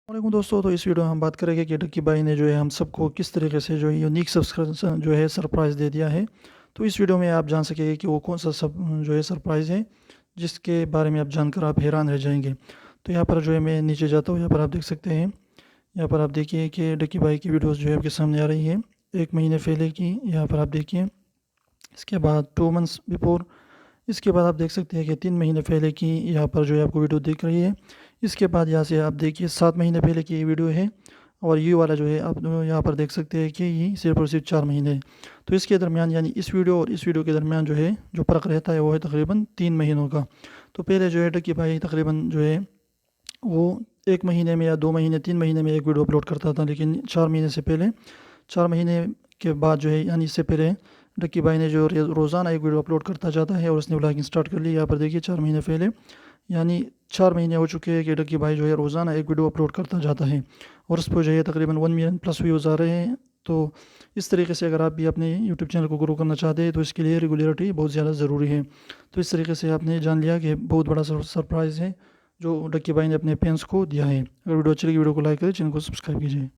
वालेकुम दोस्तों, तो इस वीडियो में हम बात करेंगे कि डक्की भाई ने जो है हम सबको किस तरीके से जो है यूनिक सब्सक्रिप्शन जो है सरप्राइज़ दे दिया है। तो इस वीडियो में आप जान सकेंगे कि वो कौन सा सब जो है सरप्राइज़ है, जिसके बारे में आप जानकर आप हैरान रह जाएंगे। तो यहाँ पर जो है मैं नीचे जाता हूँ, यहाँ पर आप देख सकते हैं। यहाँ पर आप देखिए कि डक्की भाई की वीडियोज़ जो है आपके सामने आ रही है 1 महीने पहले की। यहाँ पर आप देखिए, इसके बाद 2 मंथ्स बिफोर, इसके बाद आप देख सकते हैं कि 3 महीने पहले की यहाँ पर जो है आपको वीडियो दिख रही है। इसके बाद यहाँ से आप देखिए 7 महीने पहले की ये वीडियो है, और ये वाला जो है आप यहाँ पर देख सकते हैं कि ये सिर्फ और सिर्फ 4 महीने है। तो इसके दरमियान यानी इस वीडियो और इस वीडियो के दरमियान जो है जो फ़र्क रहता है वो है तकरीबन 3 महीनों का। तो पहले जो है डक्की भाई तकरीबन जो है वो 1 महीने में या 2 महीने 3 महीने में एक वीडियो अपलोड करता था, लेकिन 4 महीने से पहले 4 महीने के बाद जो है यानी इससे पहले डक्की भाई ने जो रोज़ाना एक वीडियो अपलोड करता जाता है और उसने व्लॉगिंग स्टार्ट कर ली। यहाँ पर देखिए 4 महीने पहले यानी 4 महीने हो चुके हैं कि डक्की भाई जो है रोज़ाना एक वीडियो अपलोड करता जाता है, और उस पर जो है तकरीबन 1 मिलियन प्लस व्यूज़ आ रहे हैं। तो इस तरीके से अगर आप भी अपने यूट्यूब चैनल को ग्रो करना चाहते हैं तो इसके लिए रेगुलरिटी बहुत ज़्यादा ज़रूरी है। तो इस तरीके से आपने जान लिया कि बहुत बड़ा सरप्राइज़ है जो डक्की भाई ने अपने फैंस को दिया है। अगर वीडियो अच्छी लगी वीडियो को लाइक करें, चैनल को सब्सक्राइब कीजिए।